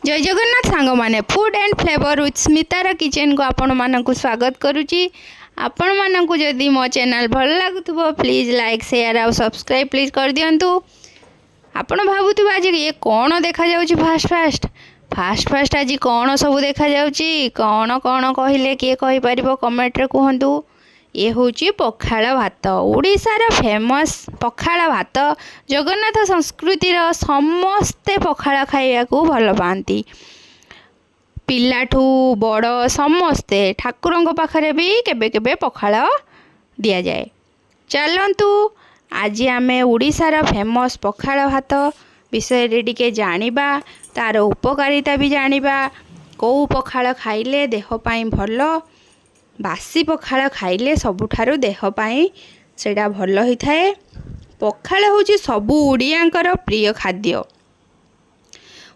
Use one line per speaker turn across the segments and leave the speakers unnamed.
जय जगन्नाथ सांग माने फूड एंड फ्लेवर विथ स्मितार किचन को आपण मानक स्वागत करुच्ची। आपण मानक जदि मो चैनल भल लगुव प्लीज लाइक शेयर और सब्सक्राइब प्लीज कर दिंतु। आपण भावुव आज ये कौन देखा फास्ट फास्ट फास्ट फास्ट आज कौन सब देखा कौन कौन कहले किए कहीपर कमेंट रे कहतु। ये हूँ पखाल भात ओडिशार फेमस पखाल भात जगन्नाथ संस्कृतिर समस्ते पखाल खाइबा को भल पाती पिलाठू बड़ समस्ते ठाकुरों पाखरे भी केबे केबे पखाल दि जाए। चलतु आज आम ओडिशार फेमस पखाल भात विषय टिके जानिबा तार उपकारिता भी जानिबा कौ पखाल खाइले देह पाई भल बासी पखाल खाइले सबुठारु देह पाई सेटा भल होता है। पखाल होची सबु ओडियांकर प्रिय खाद्य।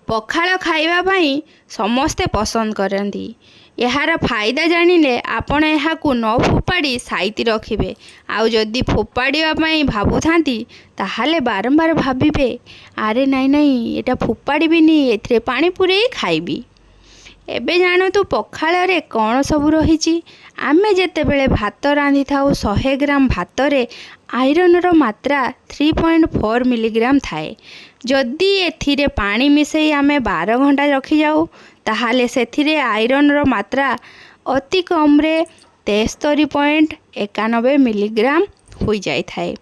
पखाल खाइबा पाई समस्ते पसंद करती। यार फायदा जानिले आपण एहाकु न फोपाड़ी साइति रखिबे। आउ जदि फोपाड़िया पाई भाबुथांती ताहाले बारंबार भाबिबे आरे नाई नाई एटा फोपाड़ीबिनी एथिरे पानी पुरेई खाइबी। एबे जानतु पखाल रे कौन सब रही। आमे जेतेबेले भात रांधि थाउ 100 ग्राम भात रे आयरन रो मात्रा 3.4 मिलीग्राम थाए। जदि एथिरे पानी मिसई आमे 12 घंटा रखी जाऊ ताहाले सेथिरे आयरन रो मात्रा अति कम रे 73.91 मिलीग्राम हो जाई थाए।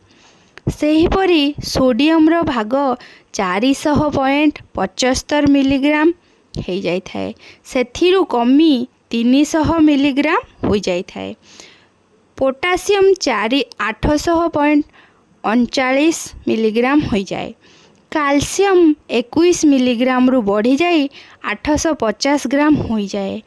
सेहीपरि सोडियम रो भाग 400.75 मिलीग्राम हो जाई थाए। सेथिरु कमी 300 मिलीग्राम हो जाई थाए। पोटासियम 800.39 मिलीग्राम हो जाए। कैल्शियम 21 मिलीग्राम रु बढ़ी जाए 850 ग्राम हो जाए।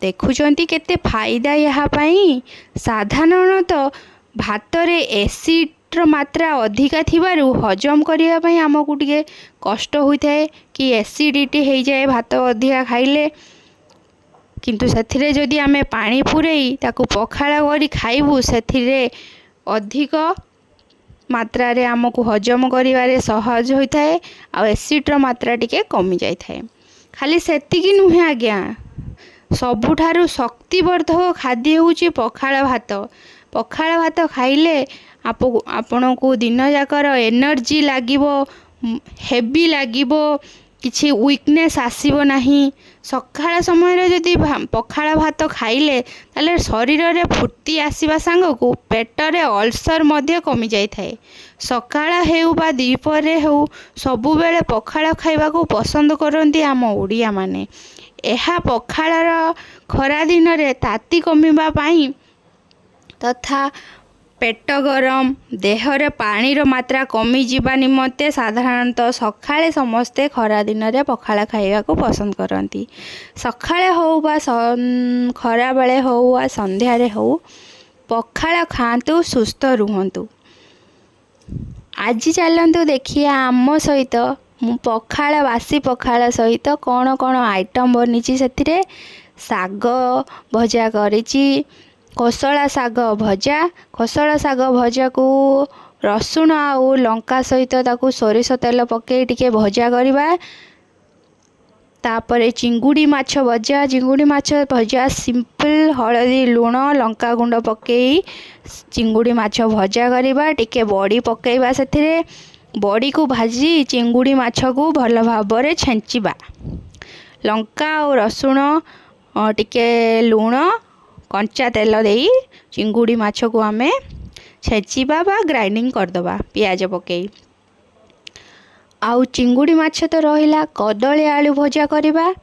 देखुचंती केते फायदा यहाँ पाई। साधारणतः भात रे एसिड मात्रा अधिका थिबारु हजम करिया पई हमकु टिके कष्ट होता है कि एसिडिटी हो जाए भात अधिका खाइले। किंतु सेथिरे जदि आमे पानी पुरेई ताकु पखाल करी खाइबु सेथिरे अधिक मात्रा रे हमकु हजम करिवारे सहज होता है आ एसिड रो मात्रा टिके कमी जाई थाए। खाली सेतिकी नुहे आज्ञा सबुठारु शक्तिवर्धक खाद्य होची पखाल भात। पखाल भात खाइले आपण को दिन जाकर एनर्जी लागिबो हेवी लागिबो किछि वीकनेस आसीबो नाही। सकाळ समय जदि पखाल भात खाइले ताले शरीर रे फुर्ती आसीबा सांगकु पेट रे अल्सर मध्य कमी जाई थाए। सकाळ हेउ बा दीपरे हेउ सबु बेले पखाल खाइबा को पसंद करंती आम ओडिया माने। एहा पखालर खरा दिन रे ताती कमिबा पाई तथा पेट गरम देहरे पानीर मात्रा कमी जीवा निमंते साधारणतः सकाळे समस्ते खरा दिन रे पखाल खाइबा को पसंद करती। सकाळे हो बा खरा बेले हो वा संध्या रे हो पखाल खातु सुस्थ रुहंतु। आज चलतु देखिए आम सहित पखाल बासी पखाल सहित कौन कौन आइटम बनीची। सेथिरे साग भजा करिची कोसला साग भजा को रसुण आउ लंका सहित ताकू सोरिष तेल पके टिके भजा करवा। तापरे चिंगुड़ी माछ भजा सिंपल हलदी लुण लंका गुंड पके चिंगुड़ी माछ भजा करवा। टिके बड़ी पकेवा सेथिरे बड़ी को भाजी चिंगुड़ी माछ को भल भाबरे छेंचिबा। लंका और रसुण टिके लुण कंचा तेल देई चिंगुड़ी माछ को आमे छेचिबा बा ग्राइंडिंग करदबा पियाज पके। आउ चिंगुड़ी माछ तो रहिला कदली आलू भजा करवा।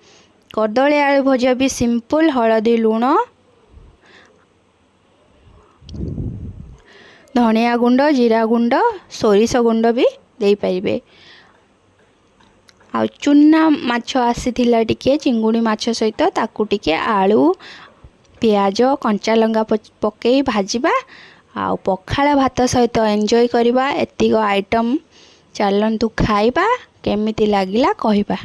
कदली आलू भजा भी सिंपल हलदी लुण धनिया गुंड जीरा गुंड सोरिष गुंड भी देई परिबे। आउ चुना माछ आसीथिला टिके चिंगुड़ी माछ सहित ताकू टिके आलू पियाज कंचा लंका पकई भाजवा आ पखाल भात सहित एंजॉय करवा। एतिक आइटम चलंतु खाइबा केमिति लागिला कहिबा।